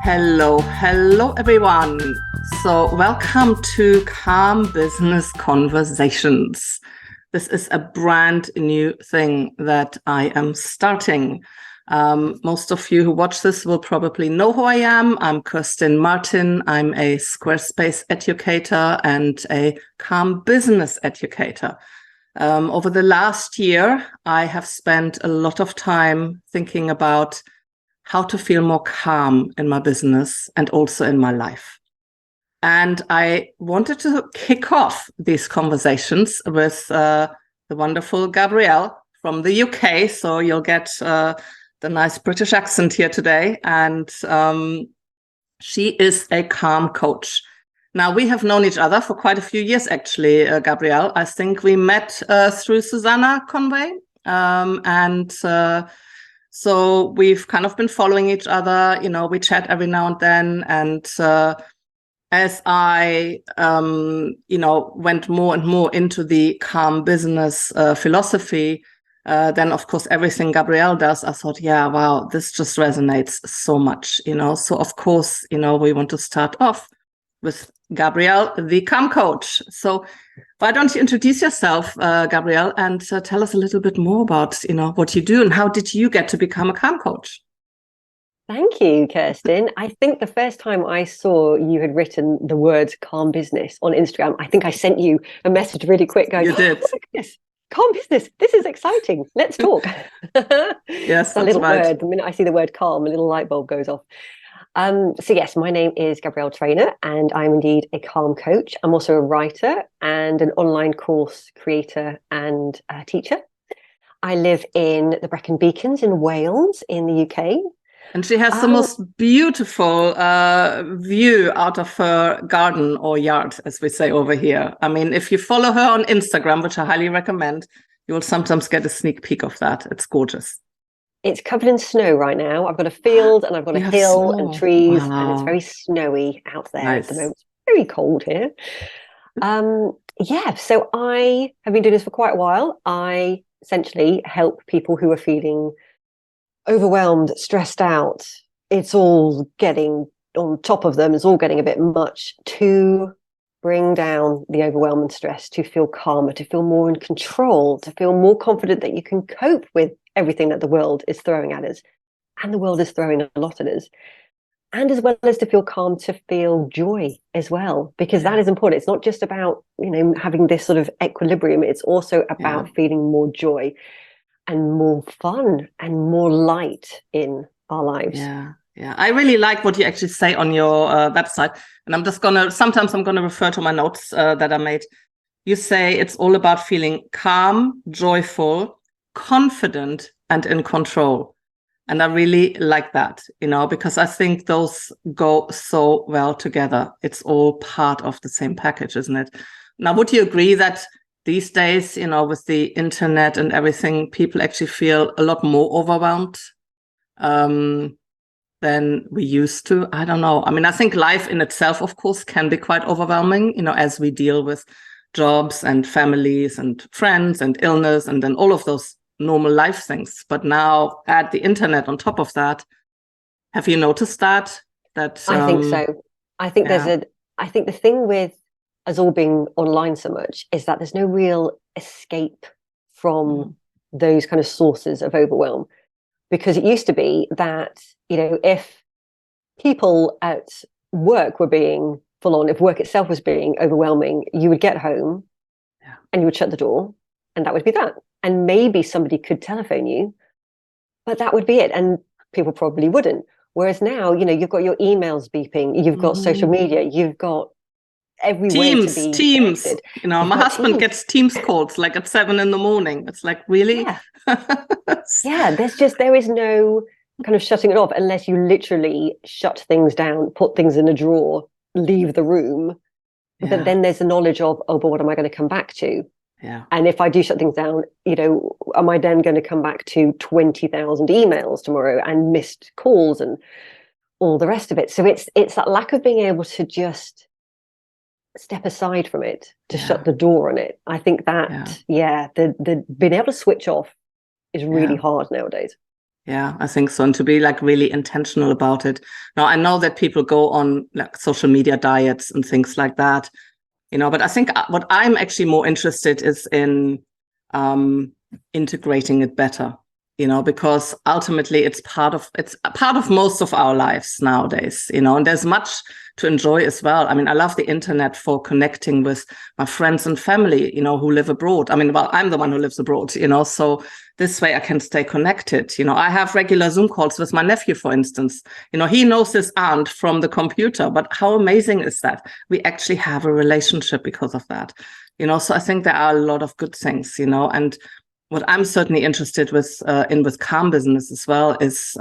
Hello, everyone. So, welcome to Calm Business Conversations. This is a brand new thing that I am starting. Most of you who watch this will probably know who I am. I'm Kerstin Martin. I'm a Squarespace educator and a Calm Business educator. Over the last year, I have spent a lot of time thinking about how to feel more calm in my business and also in my life. And I wanted to kick off these conversations with the wonderful Gabrielle from the UK. So you'll get the nice British accent here today. And she is a calm coach. Now, we have known each other for quite a few years, actually, Gabrielle. I think we met through Susanna Conway. So we've kind of been following each other, we chat every now and then. And as I, went more and more into the calm business philosophy, then, of course, everything Gabrielle does, I thought, yeah, wow, this just resonates so much, So, of course, we want to start off with Gabrielle, the calm coach. So why don't you introduce yourself, Gabrielle, and tell us a little bit more about, what you do and how did you get to become a calm coach? Thank you, Kerstin. I think the first time I saw you had written the words calm business on Instagram, I think I sent you a message really quick going, you did. Oh, yes, calm business. This is exciting. Let's talk. Yes, that little right. word. The minute I see the word calm, a little light bulb goes off. So yes, my name is Gabrielle Treanor, and I'm indeed a calm coach. I'm also a writer and an online course creator and teacher. I live in the Brecon Beacons in Wales in the UK. And she has the most beautiful view out of her garden or yard, as we say over here. I mean, if you follow her on Instagram, which I highly recommend, you will sometimes get a sneak peek of that. It's gorgeous. It's covered in snow right now. I've got a field and I've got a hill and trees, and it's very snowy out there at the moment. It's very cold here. So I have been doing this for quite a while. I essentially help people who are feeling overwhelmed, stressed out. It's all getting on top of them. It's all getting a bit much, to bring down the overwhelm and stress, to feel calmer, to feel more in control, to feel more confident that you can cope with everything that the world is throwing at us. And the world is throwing a lot at us. And as well as to feel calm, to feel joy as well, because that is important. It's not just about, having this sort of equilibrium. It's also about feeling more joy and more fun and more light in our lives. Yeah. I really like what you actually say on your website. And sometimes I'm going to refer to my notes that I made. You say it's all about feeling calm, joyful, confident, and in control. And I really like that, because I think those go so well together. It's all part of the same package, isn't it? Now, would you agree that these days, with the internet and everything, people actually feel a lot more overwhelmed than we used to? I don't know. I mean, I think life in itself, of course, can be quite overwhelming, as we deal with jobs and families and friends and illness and then all of those normal life things. But now add the internet on top of that. Have you noticed that? I think so. I think I think the thing with us all being online so much is that there's no real escape from those kind of sources of overwhelm. Because it used to be that, if people at work were being full on, if work itself was being overwhelming, you would get home and you would shut the door, and that would be that. And maybe somebody could telephone you, but that would be it. And people probably wouldn't. Whereas now, you've got your emails beeping, you've got social media, you've got every way to be Teams. connected. My husband gets Teams calls like at 7 a.m. It's like, really? There is no kind of shutting it off unless you literally shut things down, put things in a drawer, leave the room. But then there's the knowledge of, but what am I going to come back to? And if I do shut things down, am I then going to come back to 20,000 emails tomorrow and missed calls and all the rest of it? So it's that lack of being able to just step aside from it, to shut the door on it. I think that the being able to switch off is really hard nowadays. Yeah, I think so. And to be like really intentional about it. Now, I know that people go on like social media diets and things like that, but I think what I'm actually more interested is in integrating it better, because ultimately it's part of most of our lives nowadays, and there's much to enjoy as well. I mean, I love the internet for connecting with my friends and family, who live abroad. I mean, well, I'm the one who lives abroad, so this way I can stay connected. I have regular Zoom calls with my nephew, for instance. He knows his aunt from the computer, but how amazing is that? We actually have a relationship because of that. So I think there are a lot of good things, and what I'm certainly interested with Calm Business as well is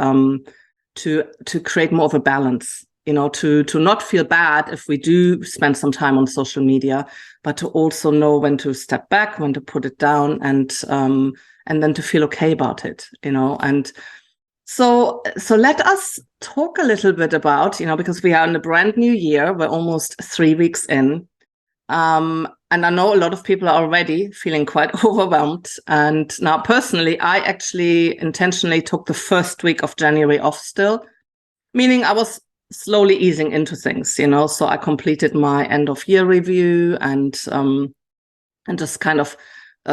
to create more of a balance, to not feel bad if we do spend some time on social media, but to also know when to step back, when to put it down, and then to feel okay about it, and so let us talk a little bit about, because we are in a brand new year, we're almost 3 weeks in. And I know a lot of people are already feeling quite overwhelmed. And now personally, I actually intentionally took the first week of January off still, meaning I was slowly easing into things, so I completed my end of year review and just kind of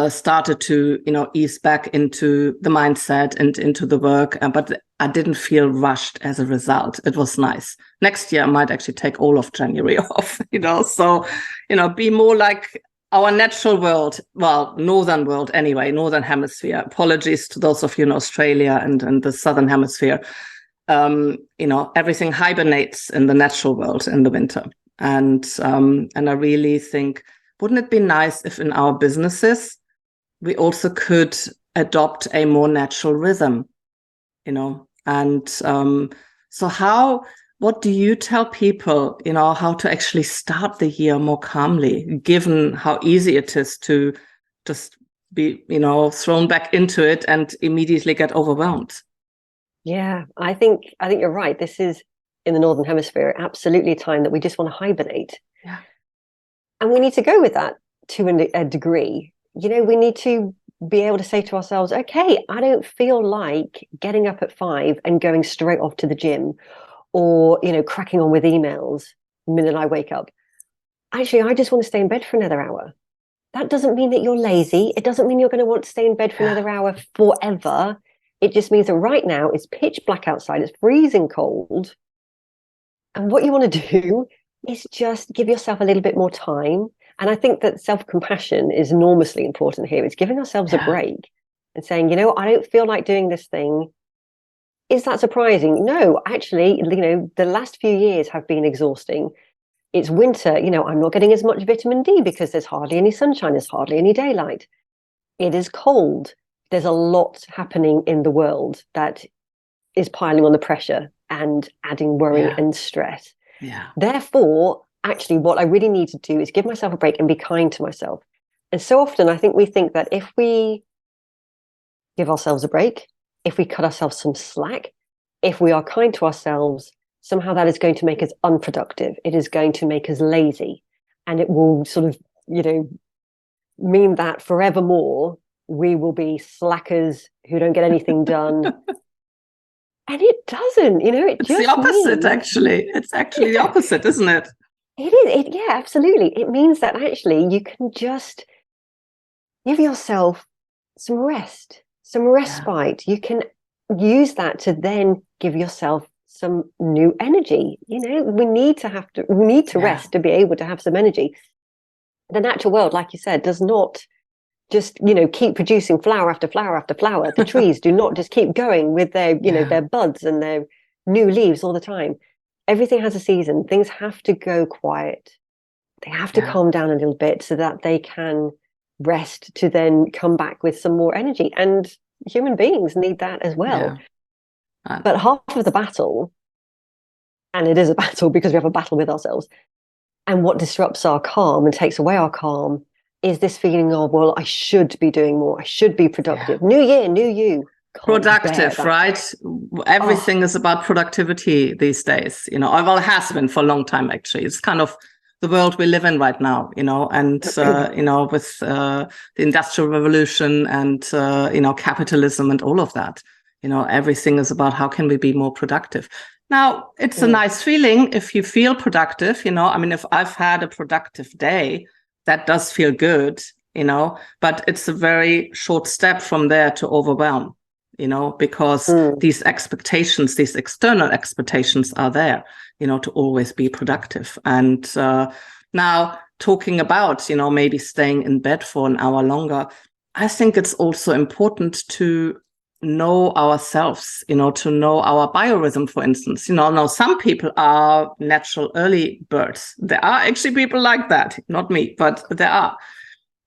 started to, ease back into the mindset and into the work. But I didn't feel rushed as a result. It was nice. Next year, I might actually take all of January off, so, be more like our natural world, well, northern world anyway, northern hemisphere. Apologies to those of you in Australia and the southern hemisphere. Everything hibernates in the natural world in the winter. And I really think, wouldn't it be nice if in our businesses, we also could adopt a more natural rhythm, and so what do you tell people, how to actually start the year more calmly, given how easy it is to just be, thrown back into it and immediately get overwhelmed? Yeah, I think you're right. This is, in the Northern Hemisphere, absolutely a time that we just want to hibernate. Yeah. And we need to go with that to a degree. We need to be able to say to ourselves, okay, I don't feel like getting up at 5 and going straight off to the gym or, cracking on with emails the minute I wake up. Actually, I just want to stay in bed for another hour. That doesn't mean that you're lazy. It doesn't mean you're going to want to stay in bed for another hour forever. It just means that right now it's pitch black outside. It's freezing cold. And what you want to do is just give yourself a little bit more time. And I think that self-compassion is enormously important here. It's giving ourselves a break and saying, I don't feel like doing this thing. Is that surprising? No, actually, the last few years have been exhausting. It's winter, I'm not getting as much vitamin D because there's hardly any sunshine, there's hardly any daylight. It is cold. There's a lot happening in the world that is piling on the pressure and adding worry and stress. Yeah. Therefore, actually, what I really need to do is give myself a break and be kind to myself. And so often I think we think that if we give ourselves a break, if we cut ourselves some slack, if we are kind to ourselves, somehow that is going to make us unproductive. It is going to make us lazy. And it will sort of, mean that forevermore, we will be slackers who don't get anything done. And it doesn't, it's the opposite, actually. It's actually the opposite, isn't it? It is. Yeah, absolutely. It means that actually you can just give yourself some rest, some respite. You can use that to then give yourself some new energy. We need to rest to be able to have some energy. The natural world, like you said, does not just, keep producing flower after flower after flower. The trees do not just keep going with their, their buds and their new leaves all the time. Everything has a season. Things have to go quiet. They have to calm down a little bit so that they can rest to then come back with some more energy. And human beings need that as well. Yeah. But half of the battle, and it is a battle because we have a battle with ourselves, and what disrupts our calm and takes away our calm is this feeling of, well, I should be doing more. I should be productive. New year, new you. Productive, right? Everything is about productivity these days, well, it has been for a long time, actually. It's kind of the world we live in right now, and, with the Industrial Revolution and, capitalism and all of that, everything is about how can we be more productive. Now, it's a nice feeling if you feel productive, if I've had a productive day, that does feel good, but it's a very short step from there to overwhelm, because these expectations, these external expectations are there, to always be productive. And now talking about, maybe staying in bed for an hour longer, I think it's also important to know ourselves, to know our biorhythm, for instance. Now some people are natural early birds. There are actually people like that, not me, but there are.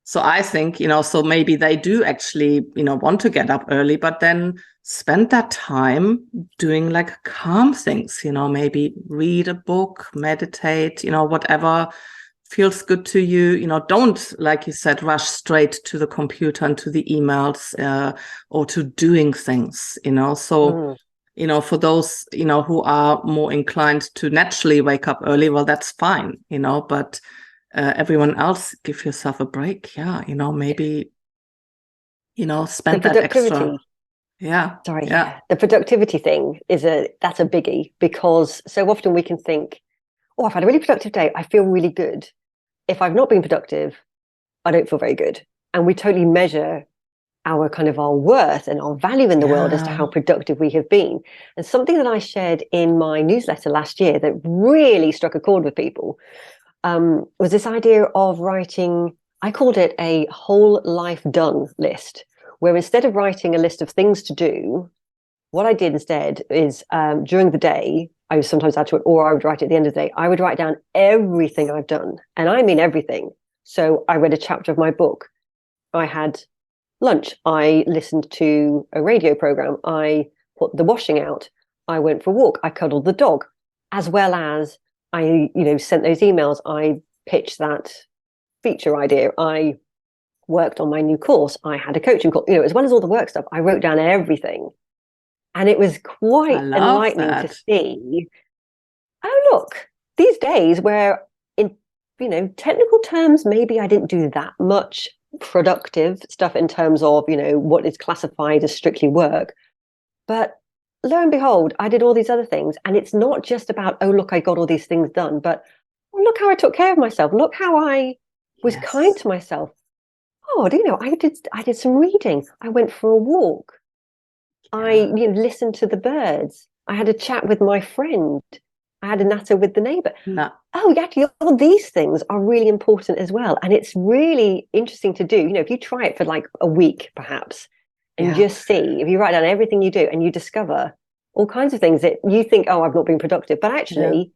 So I think, so maybe they do actually, want to get up early, but then spend that time doing like calm things, maybe read a book, meditate, whatever feels good to you. Don't, like you said, rush straight to the computer and to the emails or to doing things, So, for those, who are more inclined to naturally wake up early, well, that's fine, but everyone else, give yourself a break. Yeah. Maybe, spend that extra. Yeah. Sorry. Yeah. The productivity thing that's a biggie, because so often we can think, oh, I've had a really productive day. I feel really good. If I've not been productive, I don't feel very good. And we totally measure our worth and our value in the world as to how productive we have been. And something that I shared in my newsletter last year that really struck a chord with people was this idea of writing, I called it a whole life done list, where instead of writing a list of things to do, what I did instead is during the day, I sometimes add to it, or I would write at the end of the day, I would write down everything I've done. And I mean everything. So I read a chapter of my book. I had lunch. I listened to a radio program. I put the washing out. I went for a walk. I cuddled the dog, as well as I, sent those emails. I pitched that feature idea. I worked on my new course. I had a coaching call, as well as all the work stuff. I wrote down everything. And it was quite enlightening to see, oh, look, these days where in, technical terms, maybe I didn't do that much productive stuff in terms of, what is classified as strictly work. But lo and behold, I did all these other things. And it's not just about, oh, look, I got all these things done, but oh, look how I took care of myself. Look how I was kind to myself. Oh, I did some reading. I went for a walk. I listened to the birds. I had a chat with my friend. I had a natter with the neighbor. No. Oh, actually, all these things are really important as well. And it's really interesting to do. If you try it for like a week, perhaps, and just see, if you write down everything you do and you discover all kinds of things that you think, oh, I've not been productive, but actually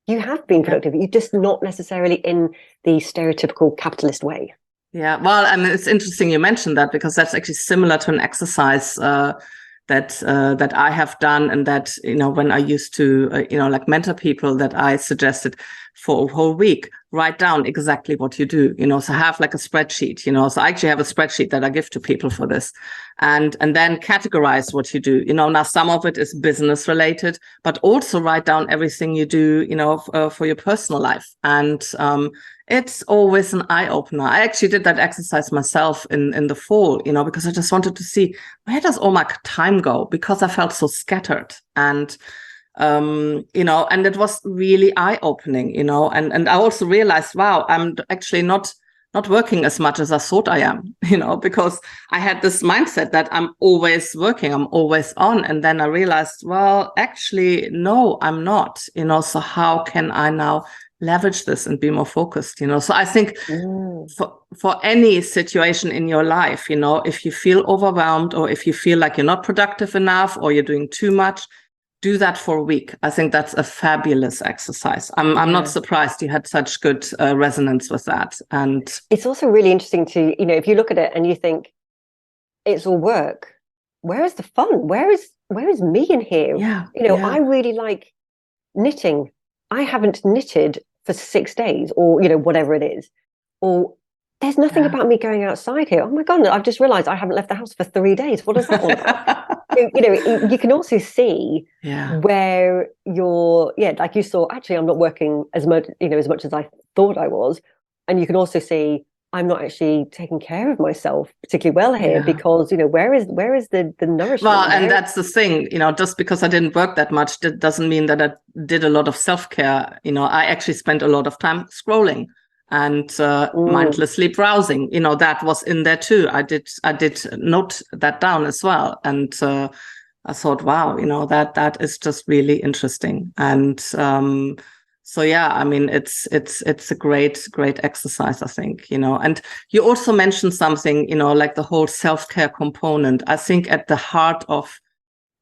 you have been productive. You're just not necessarily in the stereotypical capitalist way. Yeah, well, and it's interesting you mentioned that, because that's actually similar to an exercise that I have done, and that when I used to like mentor people, that I suggested for a whole week, write down exactly what you do. So have like a spreadsheet. So I actually have a spreadsheet that I give to people for this, and then categorize what you do. Now some of it is business related, but also write down everything you do. For your personal life. And it's always an eye-opener. I actually did that exercise myself in the fall, because I just wanted to see, where does all my time go? Because I felt so scattered. And, and it was really eye-opening, and I also realized, wow, I'm actually not working as much as I thought I am, because I had this mindset that I'm always working, I'm always on. And then I realized, well, actually, no, I'm not, so how can I now leverage this and be more focused? So I think for any situation in your life, if you feel overwhelmed, or if you feel like you're not productive enough, or you're doing too much, do that for a week. I think that's a fabulous exercise. I'm not surprised you had such good resonance with that. And it's also really interesting to, if you look at it and you think it's all work, where is the fun? Where is me in here? I really like knitting. I haven't knitted for 6 days, or whatever it is, or there's nothing about me going outside here. Oh my God, I've just realized I haven't left the house for 3 days. What is that all about? You can also see where you're, like you saw, actually, I'm not working as much, as much as I thought I was. And you can also see, I'm not actually taking care of myself particularly well here, because, where is the nourishment? Well, and that's the thing, just because I didn't work that much, that doesn't mean that I did a lot of self-care. I actually spent a lot of time scrolling and mindlessly browsing. That was in there too. I did note that down as well. And I thought, wow, that is just really interesting. And so yeah, I mean, it's a great exercise, I think, and you also mentioned something, like the whole self-care component. I think at the heart of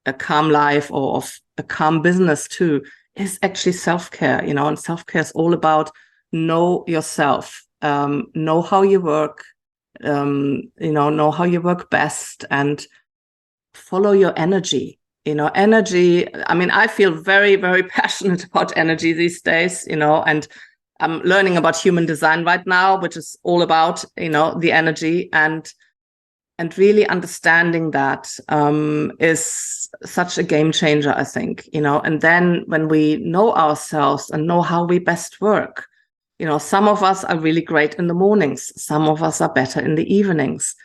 a calm life or of a calm business too is actually self-care, and self-care is all about know yourself, know how you work, know how you work best, and follow your energy. Energy, I mean, I feel very, very passionate about energy these days, and I'm learning about human design right now, which is all about, the energy, and really understanding that is such a game changer, I think, and then when we know ourselves and know how we best work, some of us are really great in the mornings, some of us are better in the evenings.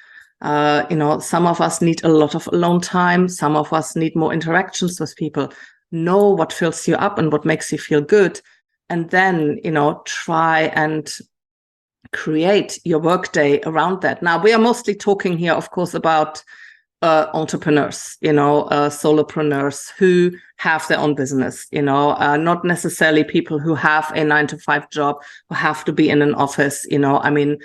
Some of us need a lot of alone time. Some of us need more interactions with people. Know what fills you up and what makes you feel good. And then, try and create your workday around that. Now, we are mostly talking here, of course, about entrepreneurs, solopreneurs who have their own business, not necessarily people who have a 9-to-5 job, who have to be in an office, I mean,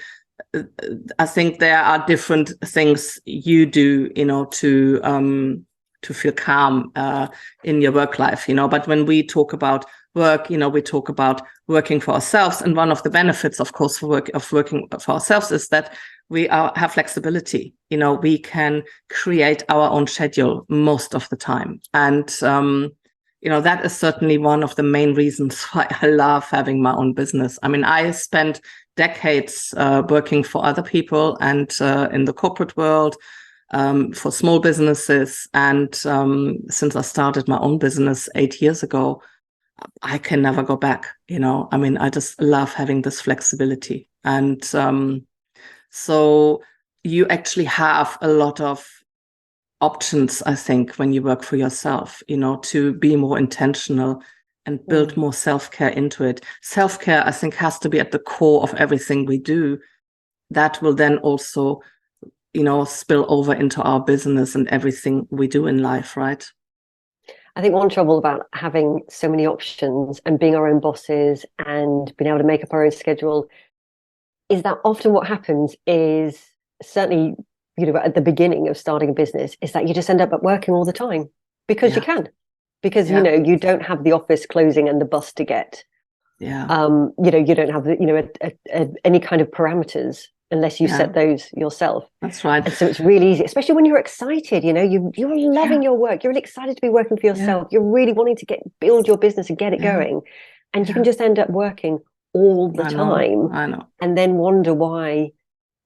I think there are different things you do, to feel calm in your work life, But when we talk about work, we talk about working for ourselves, and one of the benefits, of course, of working for ourselves is that we have flexibility. We can create our own schedule most of the time, and that is certainly one of the main reasons why I love having my own business. I mean, I spent decades working for other people and in the corporate world for small businesses. And since I started my own business 8 years ago, I can never go back. I mean, I just love having this flexibility. And so you actually have a lot of options, I think, when you work for yourself, to be more intentional and build more self-care into it. Self-care, I think, has to be at the core of everything we do. That will then also, spill over into our business and everything we do in life, right? I think one trouble about having so many options and being our own bosses and being able to make up our own schedule is that often what happens is, certainly, at the beginning of starting a business, is that you just end up working all the time because you can. Because, you don't have the office closing and the bus to get. Yeah. You don't have, any kind of parameters unless you set those yourself. That's right. And so it's really easy, especially when you're excited, you're loving your work. You're really excited to be working for yourself. You're really wanting to build your business and get it going. And you can just end up working all the time. I know. And then wonder why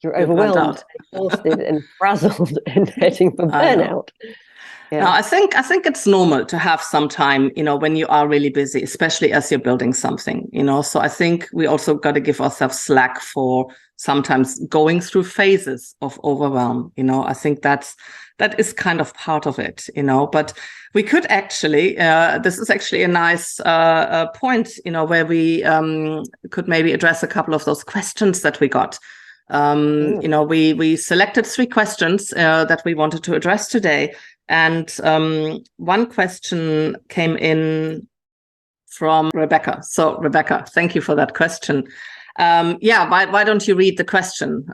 you're overwhelmed, exhausted and frazzled and heading for burnout. Yeah. Now, I think it's normal to have some time, when you are really busy, especially as you're building something, So I think we also got to give ourselves slack for sometimes going through phases of overwhelm. I think that is kind of part of it, But we could actually, this is actually a nice point, where we could maybe address a couple of those questions that we got. We selected 3 questions that we wanted to address today. And one question came in from Rebecca. So, Rebecca, thank you for that question. Why don't you read the question?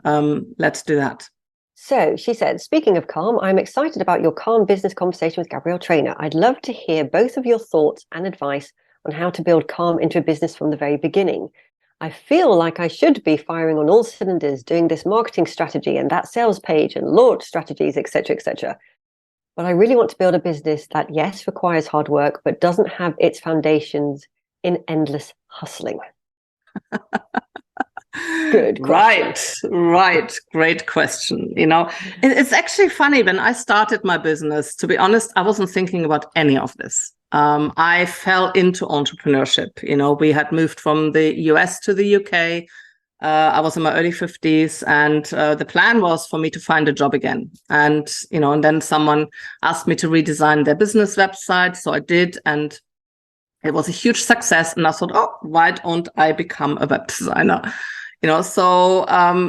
Let's do that. So she said, speaking of calm, I'm excited about your calm business conversation with Gabrielle Treanor. I'd love to hear both of your thoughts and advice on how to build calm into a business from the very beginning. I feel like I should be firing on all cylinders, doing this marketing strategy and that sales page and launch strategies, etc., etc. But I really want to build a business that, yes, requires hard work, but doesn't have its foundations in endless hustling. Good question. Right. Great question. It's actually funny. When I started my business, to be honest, I wasn't thinking about any of this. I fell into entrepreneurship. We had moved from the US to the UK. I was in my early 50s, and the plan was for me to find a job again. And, and then someone asked me to redesign their business website. So I did, and it was a huge success. And I thought, oh, why don't I become a web designer? So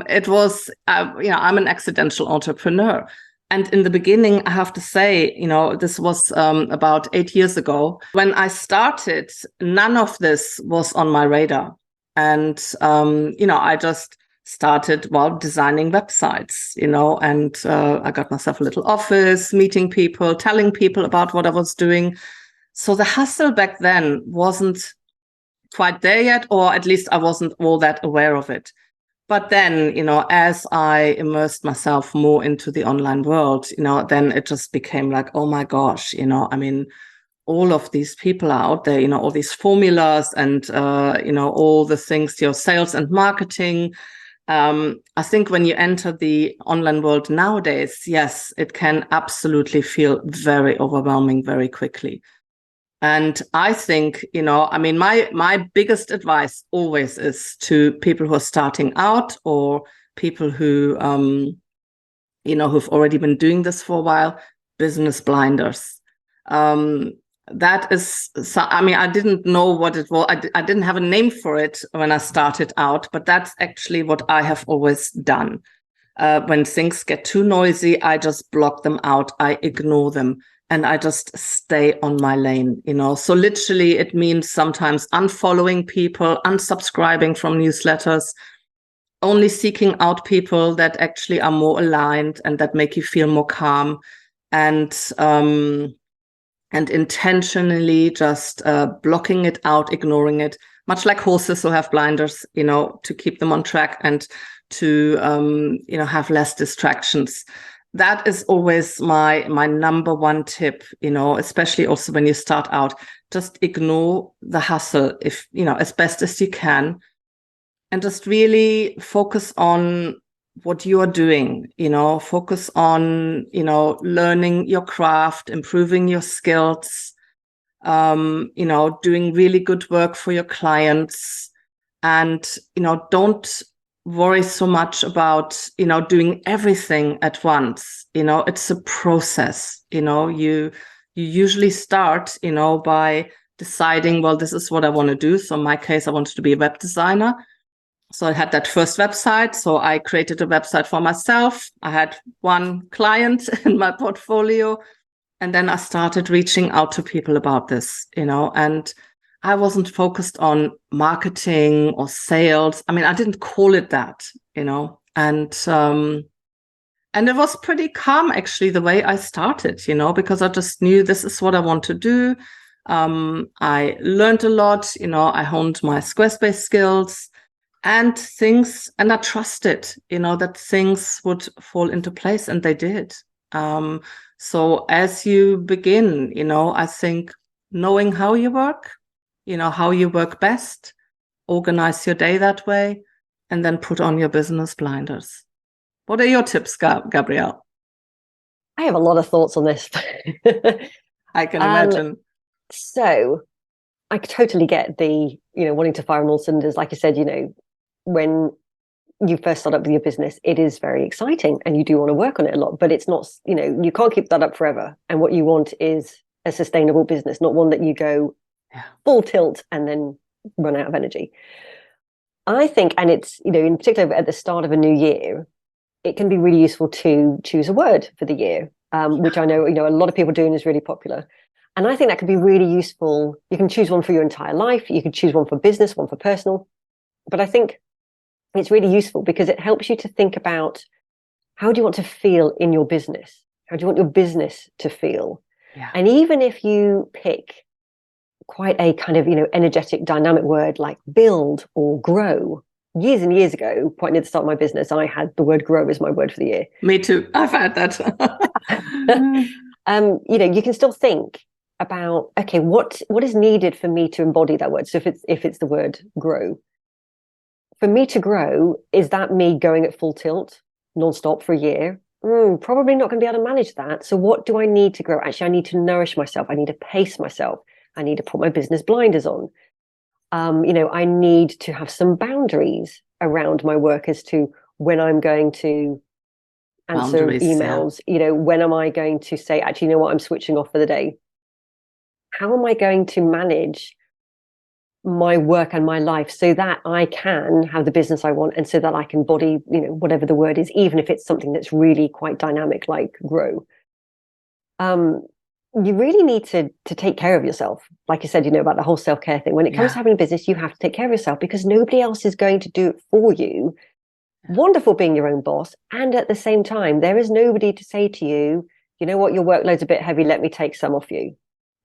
it was, I'm an accidental entrepreneur. And in the beginning, I have to say, this was about 8 years ago. When I started, none of this was on my radar. And, I just started, designing websites, and I got myself a little office, meeting people, telling people about what I was doing. So the hustle back then wasn't quite there yet, or at least I wasn't all that aware of it. But then, as I immersed myself more into the online world, then it just became like, oh my gosh, all of these people are out there, all these formulas and, all the things, sales and marketing. I think when you enter the online world nowadays, yes, it can absolutely feel very overwhelming very quickly. And I think, my biggest advice always is to people who are starting out, or people who, who've already been doing this for a while, business blinders. That is, I didn't know what it was. I didn't have a name for it when I started out, but that's actually what I have always done. When things get too noisy, I just block them out. I ignore them. And I just stay on my lane, So literally it means sometimes unfollowing people, unsubscribing from newsletters, only seeking out people that actually are more aligned and that make you feel more calm, and intentionally just blocking it out, ignoring it, much like horses who have blinders, to keep them on track and to, have less distractions. That is always my number one tip, especially also when you start out. Just ignore the hustle, if, as best as you can, and just really focus on what you are doing, focus on, learning your craft, improving your skills, doing really good work for your clients. And, don't worry so much about, doing everything at once. It's a process. You usually start, by deciding, well, this is what I want to do. So in my case, I wanted to be a web designer. So I had that first website. So I created a website for myself. I had one client in my portfolio. And then I started reaching out to people about this, and I wasn't focused on marketing or sales. I didn't call it that, and it was pretty calm, actually, the way I started, because I just knew this is what I want to do. I learned a lot, I honed my Squarespace skills and things, and I trusted, that things would fall into place, and they did. So as you begin, I think knowing how you work, how you work best, organize your day that way, and then put on your business blinders. What are your tips, Gabrielle? I have a lot of thoughts on this. I can imagine. So I totally get the, wanting to fire on all cylinders. Like I said, when you first start up with your business, it is very exciting and you do want to work on it a lot, but it's not, you can't keep that up forever. And what you want is a sustainable business, not one that you go full tilt and then run out of energy. I think, and it's, in particular at the start of a new year, it can be really useful to choose a word for the year, which I know, a lot of people doing is really popular. And I think that can be really useful. You can choose one for your entire life. You can choose one for business, one for personal. But I think it's really useful because it helps you to think about, how do you want to feel in your business? How do you want your business to feel? Yeah. And even if you pick quite a kind of, energetic, dynamic word like build or grow. Years and years ago, quite near the start of my business, I had the word grow as my word for the year. Me too. I've had that. You can still think about, okay, what is needed for me to embody that word? So if it's the word grow, for me to grow, is that me going at full tilt nonstop for a year? Probably not going to be able to manage that. So what do I need to grow? Actually, I need to nourish myself. I need to pace myself. I need to put my business blinders on. I need to have some boundaries. around my work as to when I'm going to answer Boundaries, emails, when am I going to say, actually, you know what, I'm switching off for the day? How am I going to manage my work and my life so that I can have the business I want, and so that I can body, whatever the word is, even if it's something that's really quite dynamic, like grow. You really need to take care of yourself. Like you said, about the whole self-care thing. When it comes to having a business, you have to take care of yourself, because nobody else is going to do it for you. Wonderful being your own boss. And at the same time, there is nobody to say to you, you know what, your workload's a bit heavy, let me take some off you.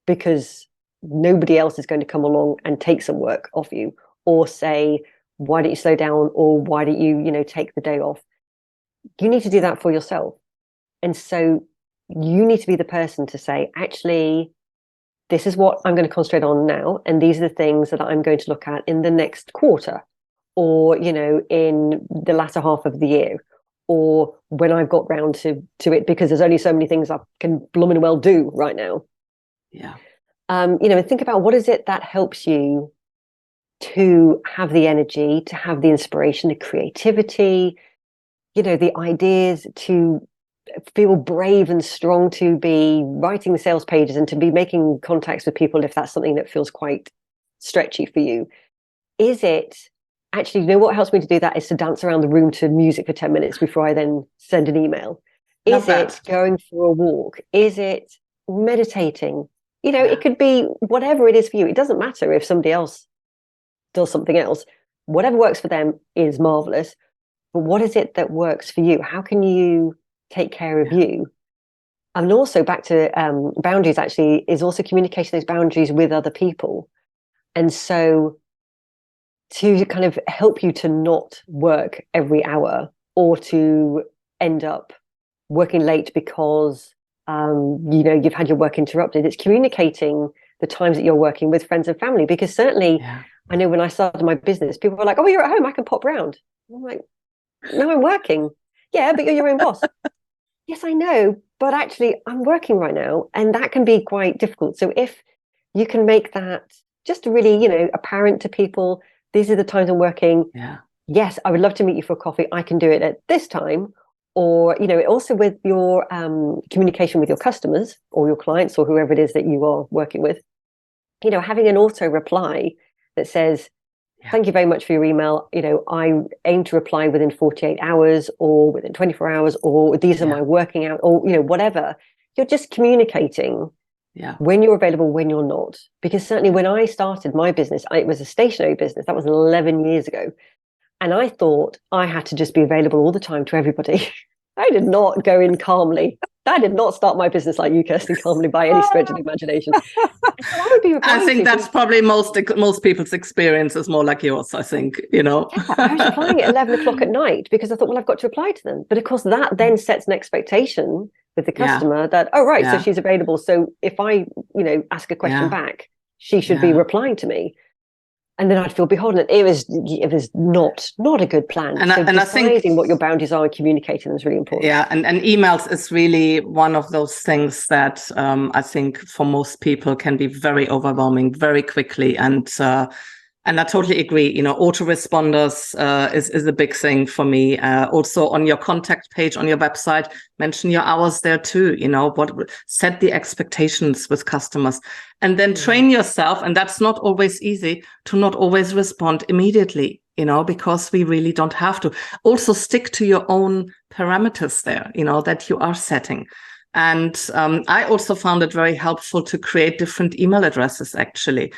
Because nobody else is going to come along and take some work off you, or say, why don't you slow down, or why don't you, take the day off? You need to do that for yourself. And so you need to be the person to say, actually, this is what I'm going to concentrate on now, and these are the things that I'm going to look at in the next quarter, or in the latter half of the year, or when I've got round to it, because there's only so many things I can blooming well do right now. Yeah. And think about, what is it that helps you to have the energy, to have the inspiration, the creativity, the ideas, to feel brave and strong, to be writing the sales pages and to be making contacts with people, if that's something that feels quite stretchy for you. Is it actually, what helps me to do that is to dance around the room to music for 10 minutes before I then send an email? Is it going for a walk? Is it meditating? It could be whatever it is for you. It doesn't matter if somebody else does something else. Whatever works for them is marvelous. But what is it that works for you? How can you take care of you? And also back to boundaries, actually, is also communicating those boundaries with other people. And so to kind of help you to not work every hour, or to end up working late because you've had your work interrupted. It's communicating the times that you're working with friends and family, because certainly I know when I started my business, people were like, oh, you're at home, I can pop round. I'm like, no, I'm working. Yeah, but you're your own boss. Yes, I know, but actually I'm working right now, and that can be quite difficult. So if you can make that just really, apparent to people, these are the times I'm working. Yes, I would love to meet you for coffee. I can do it at this time. Or, also with your communication with your customers or your clients or whoever it is that you are working with, having an auto reply that says, thank you very much for your email. I aim to reply within 48 hours or within 24 hours, or these are my working hours, or, whatever. You're just communicating when you're available, when you're not. Because certainly when I started my business, it was a stationary business. That was 11 years ago. And I thought I had to just be available all the time to everybody. I did not go in calmly. I did not start my business like you, Kerstin, calmly by any stretch of the imagination. So I would be I think that's probably most people's experience is more like yours, I think, Yeah, I was replying at 11 o'clock at night because I thought, well, I've got to reply to them. But of course, that then sets an expectation with the customer that, oh, right, so she's available. So if I, ask a question back, she should be replying to me. And then I'd feel beholden. It was not a good plan. And so I think what your boundaries are and communicating them is really important. Yeah, and emails is really one of those things that I think for most people can be very overwhelming very quickly. And I totally agree. Autoresponders is a big thing for me. Also on your contact page on your website, mention your hours there too. Set the expectations with customers, and then train yourself. And that's not always easy, to not always respond immediately. Because we really don't have to. Also stick to your own parameters there. That you are setting. And I also found it very helpful to create different email addresses actually.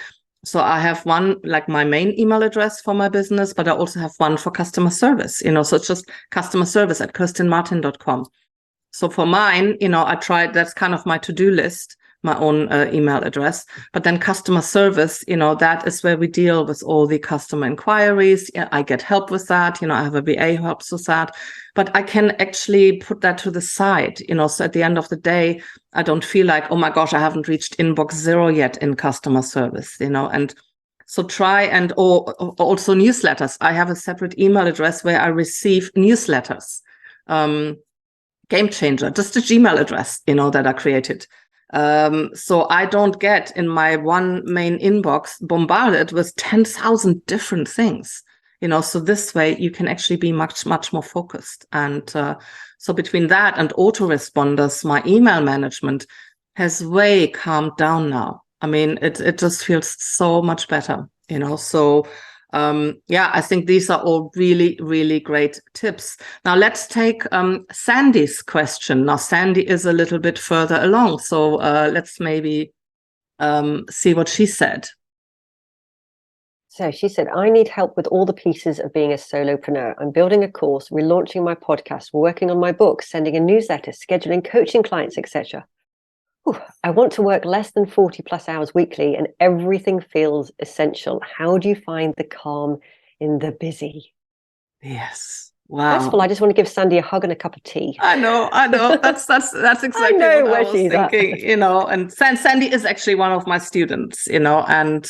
So I have one, like my main email address for my business, but I also have one for customer service, so it's just customer service at kirstinmartin.com. So for mine, I tried, that's kind of my to-do list, my own email address, but then customer service, that is where we deal with all the customer inquiries. I get help with that. I have a VA who helps with that, but I can actually put that to the side, so at the end of the day, I don't feel like, oh my gosh, I haven't reached inbox 0 yet in customer service, and so try, and or also newsletters. I have a separate email address where I receive newsletters, Game Changer, just a Gmail address, that I created. So I don't get in my one main inbox bombarded with 10,000 different things. So this way you can actually be much, much more focused. And so between that and autoresponders, my email management has way calmed down now. I mean, it just feels so much better, so I think these are all really, really great tips. Now let's take Sandy's question. Now Sandy is a little bit further along, so let's maybe see what she said. So she said, I need help with all the pieces of being a solopreneur. I'm building a course, relaunching my podcast, working on my book, sending a newsletter, scheduling coaching clients, etc. I want to work less than 40 plus hours weekly and everything feels essential. How do you find the calm in the busy? Yes. Wow. First of all, I just want to give Sandy a hug and a cup of tea. I know. That's exactly what I was thinking, and Sandy is actually one of my students, and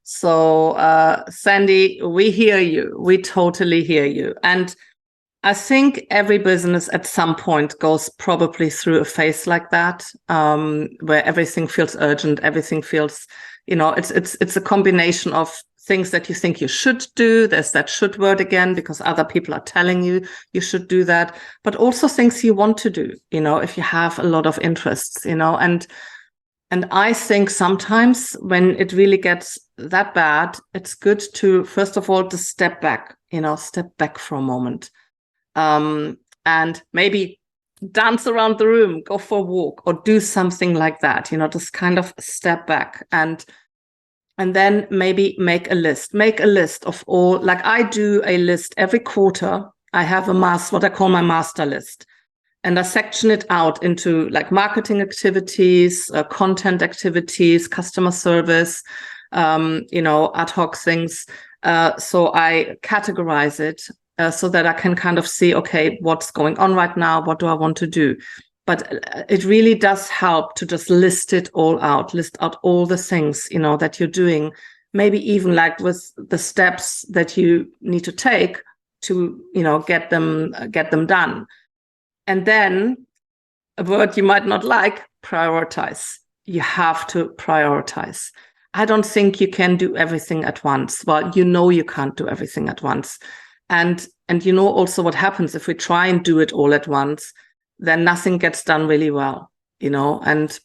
so Sandy, we hear you. We totally hear you. And I think every business at some point goes probably through a phase like that, where everything feels urgent, everything feels, it's a combination of things that you think you should do. There's that should word again, because other people are telling you you should do that, but also things you want to do, if you have a lot of interests, and I think sometimes when it really gets that bad, it's good to, first of all, to step back for a moment. And maybe dance around the room, go for a walk, or do something like that, just kind of step back and then maybe make a list of all, like I do a list every quarter. I have what I call my master list, and I section it out into like marketing activities, content activities, customer service, ad hoc things. So I categorize it. So that I can kind of see, okay, what's going on right now? What do I want to do? But it really does help to just list out all the things, that you're doing, maybe even like with the steps that you need to take to, get them done. And then a word you might not like, prioritize. You have to prioritize. I don't think you can do everything at once. Well, you can't do everything at once. And also what happens if we try and do it all at once, then nothing gets done really well, and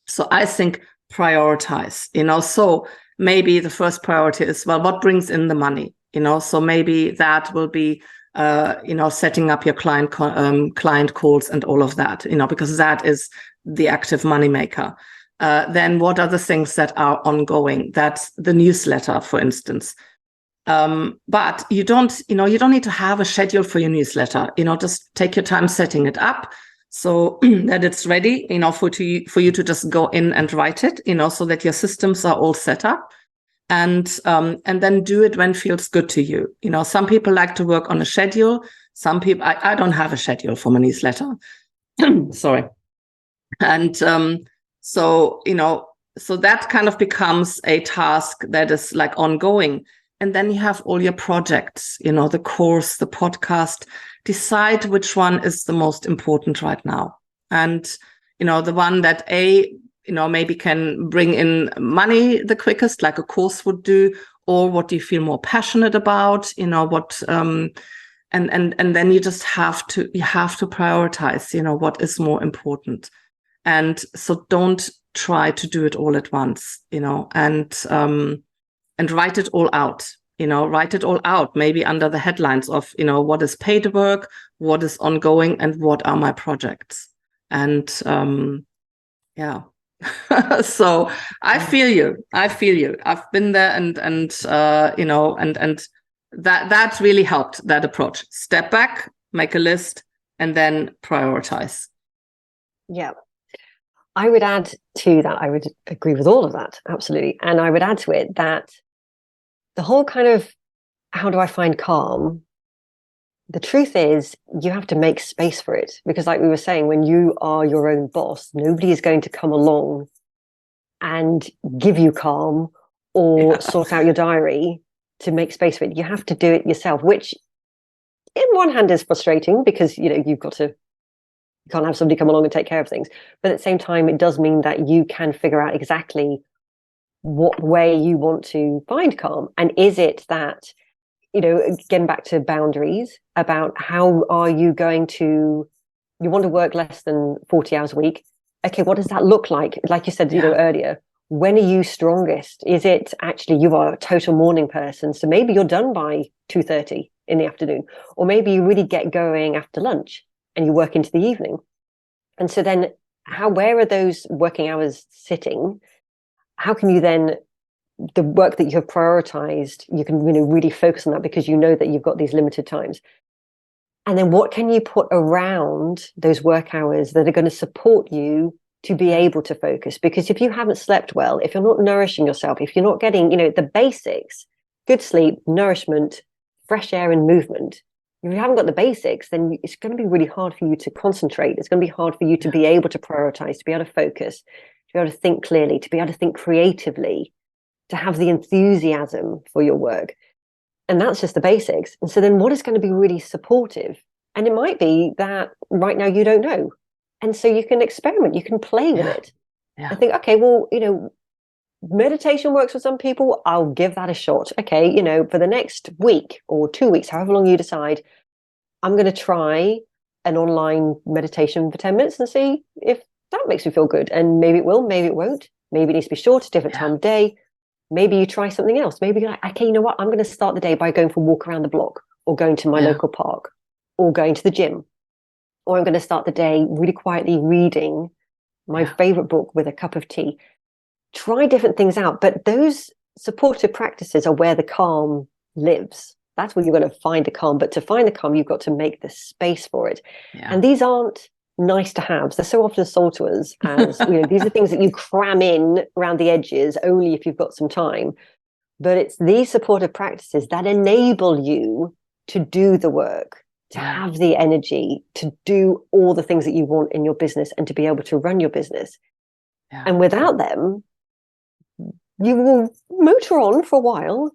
so I think prioritize, so maybe the first priority is, well, what brings in the money, so maybe that will be, setting up your client calls and all of that, because that is the active money maker. Then what are the things that are ongoing? That's the newsletter, for instance. But you don't need to have a schedule for your newsletter. Just take your time setting it up so that it's ready, for you to just go in and write it, so that your systems are all set up, and then do it when feels good to you. Some people like to work on a schedule. Some people, I don't have a schedule for my newsletter. Sorry. And so that kind of becomes a task that is like ongoing. And then you have all your projects, the course, the podcast. Decide which one is the most important right now. And, the one that maybe can bring in money the quickest, like a course would do, or what do you feel more passionate about, what, and then you just have to prioritize, what is more important. And so don't try to do it all at once, and write it all out, maybe under the headlines of, what is paid work, what is ongoing, and what are my projects. And so I feel you. I've been there, and that really helped, that approach. Step back, make a list, and then prioritize. Yeah. I would add to that, I would agree with all of that, absolutely. And I would add to it that the whole kind of, how do I find calm? The truth is, you have to make space for it. Because like we were saying, when you are your own boss, nobody is going to come along and give you calm or sort out your diary to make space for it. You have to do it yourself, which in one hand is frustrating because, you can't have somebody come along and take care of things. But at the same time, it does mean that you can figure out exactly what way you want to find calm. And is it that getting back to boundaries about how are you going to, you want to work less than 40 hours a week. Okay, what does that look like? Like you said, earlier, when are you strongest? Is it actually you are a total morning person? So maybe you're done by 2:30 in the afternoon, or maybe you really get going after lunch and you work into the evening. And so then where are those working hours sitting? How can you then, the work that you have prioritized, you can really focus on that because you know that you've got these limited times. And then what can you put around those work hours that are going to support you to be able to focus? Because if you haven't slept well, if you're not nourishing yourself, if you're not getting, the basics, good sleep, nourishment, fresh air and movement, if you haven't got the basics, then it's going to be really hard for you to concentrate. It's going to be hard for you to be able to prioritize, to be able to focus, to be able to think clearly, to be able to think creatively, to have the enthusiasm for your work. And that's just the basics. And so then what is going to be really supportive? And it might be that right now you don't know. And so you can experiment, you can play with it. I think, okay, well, meditation works for some people. I'll give that a shot. Okay, for the next week or 2 weeks, however long you decide, I'm going to try an online meditation for 10 minutes and see if that makes me feel good. And maybe it will, maybe it won't. Maybe it needs to be short, different time of day. Maybe you try something else. Maybe you're like, okay, you know what? I'm going to start the day by going for a walk around the block, or going to my local park, or going to the gym. Or I'm going to start the day really quietly reading my favorite book with a cup of tea. Try different things out. But those supportive practices are where the calm lives. That's where you're going to find the calm. But to find the calm, you've got to make the space for it. And these aren't nice to haves. They're so often sold to us as, these are things that you cram in around the edges only if you've got some time. But it's these supportive practices that enable you to do the work, to have the energy, to do all the things that you want in your business and to be able to run your business. And without them, you will motor on for a while,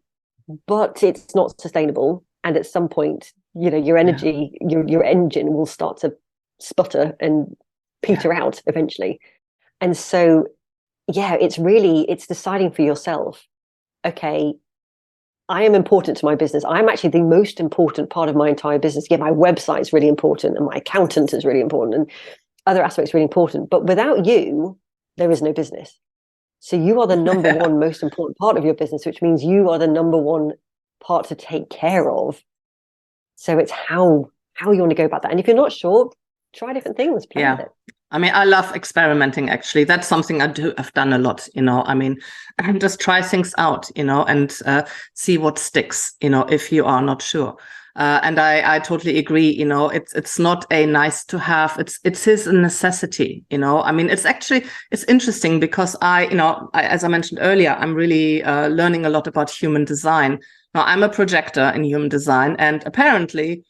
but it's not sustainable. And at some point, your energy, your engine will start to sputter and peter out eventually. And so it's deciding for yourself, okay, I am important to my business. I'm actually the most important part of my entire business. My website is really important, and my accountant is really important, and other aspects are really important, but without you there is no business. So you are the number one most important part of your business, which means you are the number one part to take care of. So it's how you want to go about that. And if you're not sure, try different things, play with it. I mean, I love experimenting, actually. That's something I've done a lot, and just try things out, and see what sticks, if you are not sure. And I totally agree, it's not a nice to have, it's a necessity, I mean, it's interesting because as I mentioned earlier, I'm really learning a lot about human design. Now, I'm a projector in human design, and apparently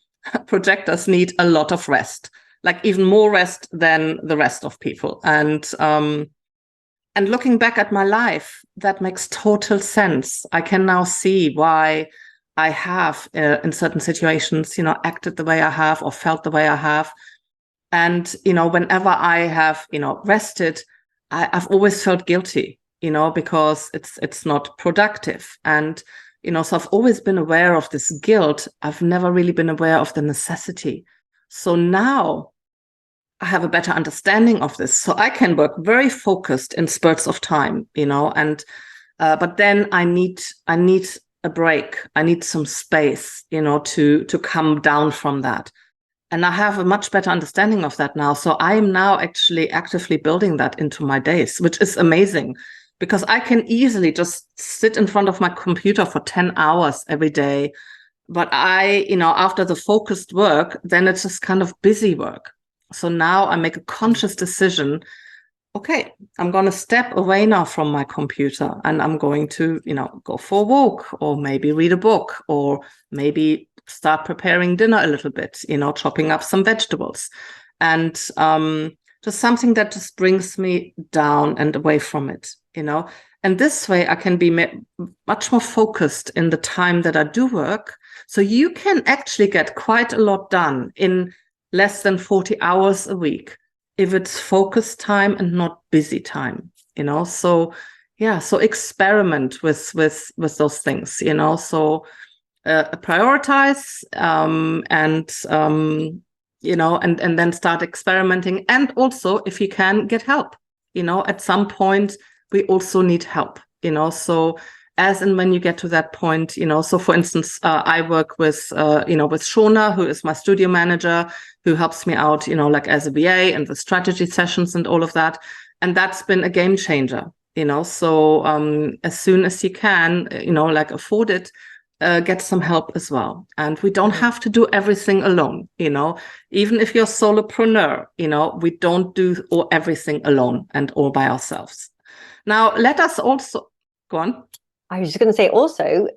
projectors need a lot of rest. Like even more rest than the rest of people. And looking back at my life, that makes total sense. I can now see why I have, in certain situations, acted the way I have or felt the way I have. And, whenever I have, rested, I've always felt guilty, because it's not productive. And, so I've always been aware of this guilt. I've never really been aware of the necessity. So now I have a better understanding of this. So I can work very focused in spurts of time, and but then I need a break. I need some space, to come down from that. And I have a much better understanding of that now. So I am now actually actively building that into my days, which is amazing, because I can easily just sit in front of my computer for 10 hours every day. But after the focused work, then it's just kind of busy work. So now I make a conscious decision. Okay, I'm going to step away now from my computer, and I'm going to, go for a walk, or maybe read a book, or maybe start preparing dinner a little bit, chopping up some vegetables, and just something that just brings me down and away from it, And this way I can be much more focused in the time that I do work. So you can actually get quite a lot done in less than 40 hours a week if it's focused time and not busy time, So experiment with those things, So prioritize, and then start experimenting. And also, if you can, get help. At some point, we also need help, so as and when you get to that point, so for instance, I work with Shona, who is my studio manager, who helps me out, like as a VA and the strategy sessions and all of that. And that's been a game changer, so as soon as you can, like afford it, get some help as well. And we don't have to do everything alone, even if you're a solopreneur, we don't do everything alone and all by ourselves. Now, let us also go on. I was just going to say also,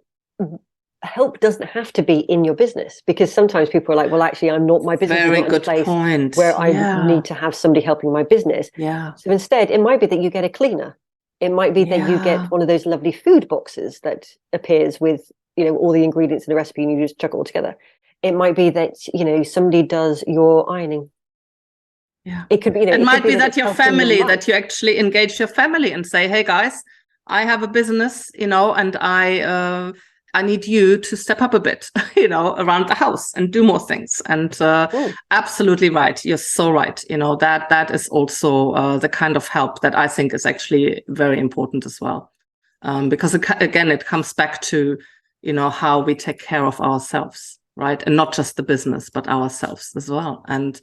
help doesn't have to be in your business, because sometimes people are like, well, actually, my business is not in a place where I need to have somebody helping my business. Yeah. So instead, it might be that you get a cleaner. It might be that you get one of those lovely food boxes that appears with, all the ingredients in the recipe, and you just chuck it all together. It might be that, somebody does your ironing. Yeah. It could be, it might be that your family, that you actually engage your family and say, hey guys, I have a business, and I need you to step up a bit, around the house and do more things. And absolutely right. You're so right. That is also the kind of help that I think is actually very important as well. Because again, it comes back to, how we take care of ourselves, right? And not just the business, but ourselves as well. And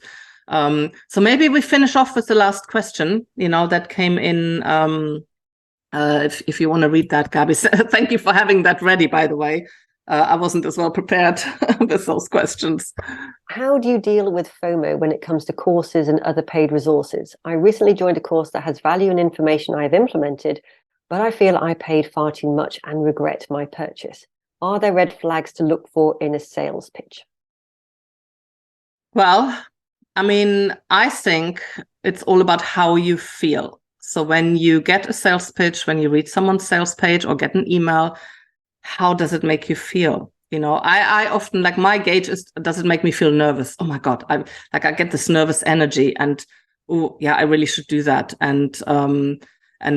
so maybe we finish off with the last question, that came in. If you want to read that, Gabi, thank you for having that ready, by the way. I wasn't as well prepared with those questions. How do you deal with FOMO when it comes to courses and other paid resources? I recently joined a course that has value and information I have implemented, but I feel I paid far too much and regret my purchase. Are there red flags to look for in a sales pitch? Well, I think it's all about how you feel. So when you get a sales pitch, when you read someone's sales page or get an email, how does it make you feel? I often, like, my gauge is, does it make me feel nervous? Oh my God, I get this nervous energy, and oh yeah, I really should do that. And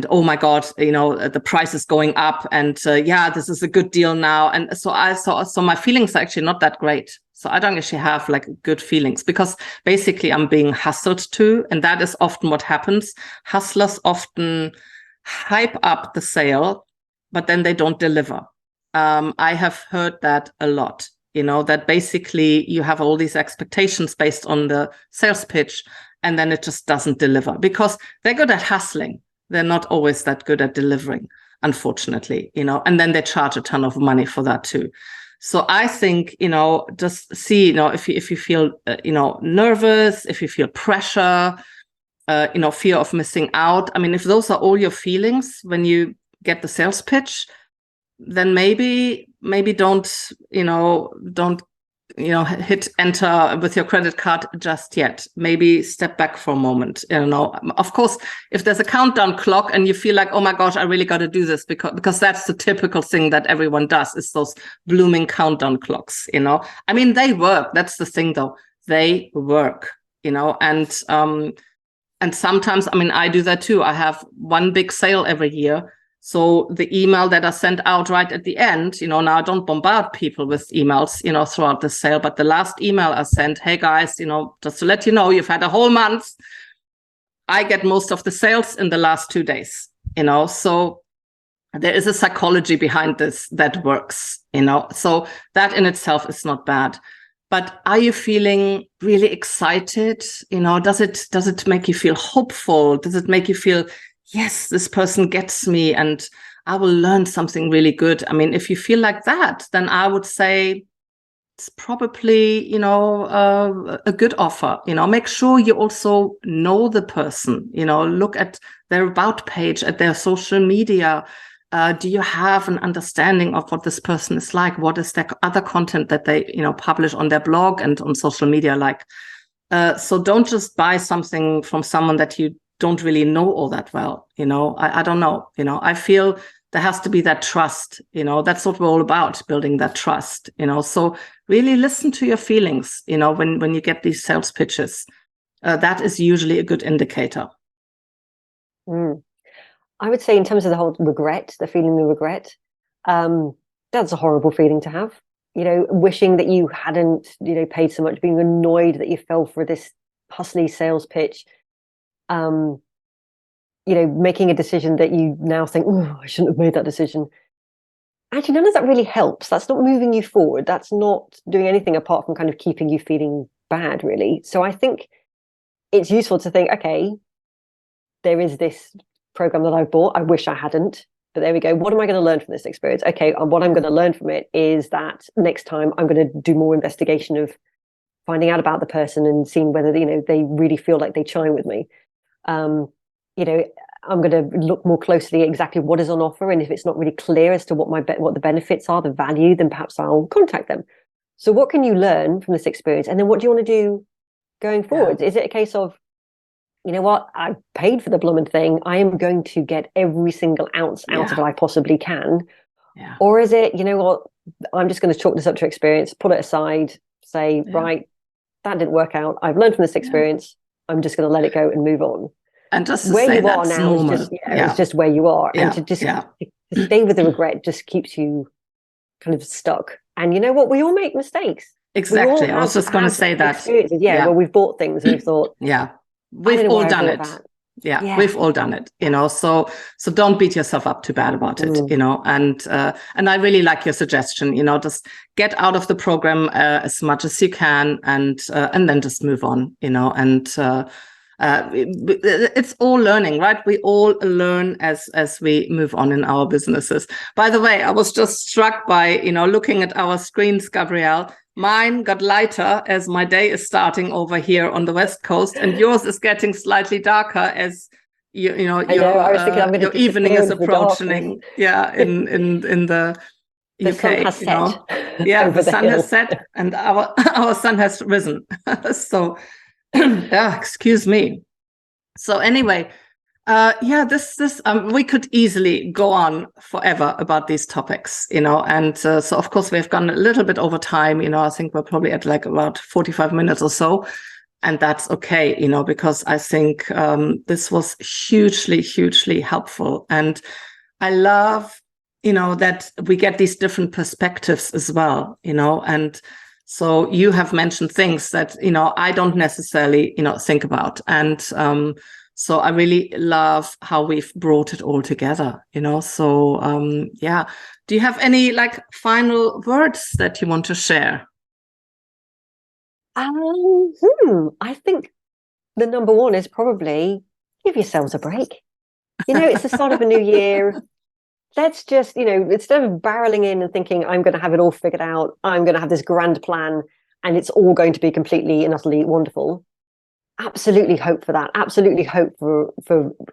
oh my God, the price is going up, and yeah, this is a good deal now. And so my feelings are actually not that great. So I don't actually have like good feelings, because basically I'm being hustled to. And that is often what happens. Hustlers often hype up the sale, but then they don't deliver. I have heard that a lot, that basically you have all these expectations based on the sales pitch, and then it just doesn't deliver, because they're good at hustling. They're not always that good at delivering, unfortunately, and then they charge a ton of money for that too. So I think, just see, if you feel, nervous, if you feel pressure, fear of missing out. If those are all your feelings when you get the sales pitch, then maybe don't hit enter with your credit card just yet. Maybe step back for a moment. Of course, if there's a countdown clock and you feel like, oh my gosh, I really got to do this, because that's the typical thing that everyone does, is those blooming countdown clocks. They work. That's the thing, though. They work. And sometimes, I do that too. I have one big sale every year. So the email that I sent out right at the end, now I don't bombard people with emails, throughout the sale, but the last email I sent, hey guys, just to let you know, you've had a whole month. I get most of the sales in the last 2 days, so there is a psychology behind this that works, so that in itself is not bad. But are you feeling really excited? Does it make you feel hopeful? Does it make you feel, yes, this person gets me and I will learn something really good? If you feel like that, then I would say it's probably, a good offer. Make sure you also know the person, look at their about page, at their social media. Do you have an understanding of what this person is like? What is their other content that they, publish on their blog and on social media like? So don't just buy something from someone that you don't really know all that well. I don't know. I feel there has to be that trust. That's what we're all about, building that trust. So really listen to your feelings. When you get these sales pitches, that is usually a good indicator. I would say, in terms of the whole regret, the feeling of regret, that's a horrible feeling to have. wishing that you hadn't, paid so much, being annoyed that you fell for this hustly sales pitch, making a decision that you now think, oh, I shouldn't have made that decision. Actually, none of that really helps. That's not moving you forward. That's not doing anything apart from kind of keeping you feeling bad, really. So I think it's useful to think, okay, there is this program that I've bought. I wish I hadn't, but there we go. What am I going to learn from this experience? Okay, and what I'm going to learn from it is that next time I'm going to do more investigation of finding out about the person and seeing whether, they really feel like they chime with me. I'm going to look more closely at exactly what is on offer, and if it's not really clear as to what the benefits are, the value, then perhaps I'll contact them. So what can you learn from this experience, and then what do you want to do going forward? Is it a case of, you know what, I paid for the blooming thing, I am going to get every single ounce out of it I possibly can? Or is it, you know what, I'm just going to chalk this up to experience, put it aside, say, right, that didn't work out, I've learned from this experience, I'm just going to let it go and move on. And just to where say you are now normal. is just, it's just where you are. And to just to stay with the regret just keeps you kind of stuck. And you know what? We all make mistakes. Exactly. I was just going to say that. Well, we've bought things and we've thought, we've all done it. We've all done it, so don't beat yourself up too bad about it, and I really like your suggestion, just get out of the program as much as you can, and then just move on, it's all learning, right? We all learn as we move on in our businesses. By the way, I was just struck by, looking at our screens, Gabrielle. Mine got lighter as my day is starting over here on the West Coast, and yours is getting slightly darker as your evening is approaching. In the UK, sun has set. The sun has set, and our sun has risen. So. Excuse me. So anyway, this we could easily go on forever about these topics, and so of course we've gone a little bit over time. I think we're probably at like about 45 minutes or so, and that's okay, because I think this was hugely helpful, and I love, that we get these different perspectives as well, and. So you have mentioned things that, I don't necessarily, think about. And so I really love how we've brought it all together, So, do you have any final words that you want to share? I think the number one is probably give yourselves a break. It's the start of a new year. Let's just, instead of barreling in and thinking, I'm going to have it all figured out, I'm going to have this grand plan, and it's all going to be completely and utterly wonderful. Absolutely hope for that. Absolutely hope for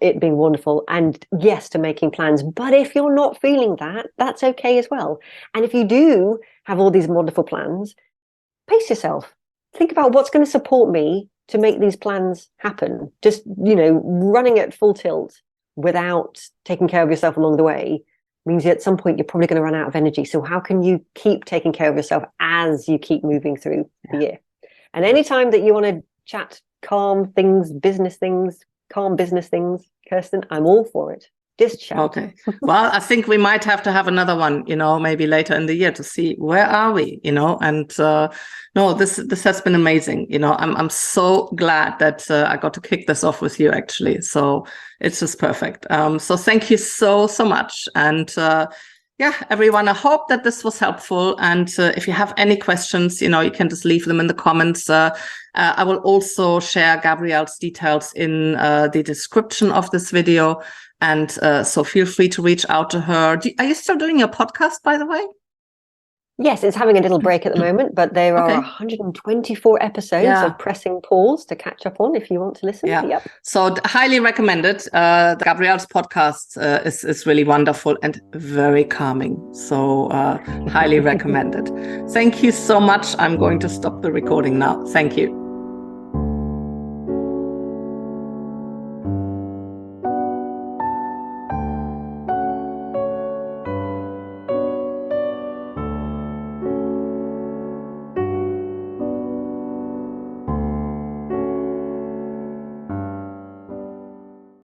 it being wonderful. And yes, to making plans. But if you're not feeling that, that's okay as well. And if you do have all these wonderful plans, pace yourself. Think about what's going to support me to make these plans happen. Just, running at full tilt without taking care of yourself along the way means at some point you're probably going to run out of energy. So how can you keep taking care of yourself as you keep moving through the year? And anytime that you want to chat calm business things, Kerstin, I'm all for it. Just chat. Okay. Well, I think we might have to have another one, maybe later in the year to see where are we, and no, this has been amazing. I'm so glad that I got to kick this off with you actually. So it's just perfect. So thank you so much. And everyone, I hope that this was helpful. And if you have any questions, you can just leave them in the comments. I will also share Gabrielle's details in the description of this video. And so feel free to reach out to her. Are you still doing your podcast, by the way? Yes, it's having a little break at the moment, but there are 124 episodes of pressing pause to catch up on if you want to listen. Yep. So highly recommended. Gabrielle's podcast is really wonderful and very calming. So highly recommended. Thank you so much. I'm going to stop the recording now. Thank you.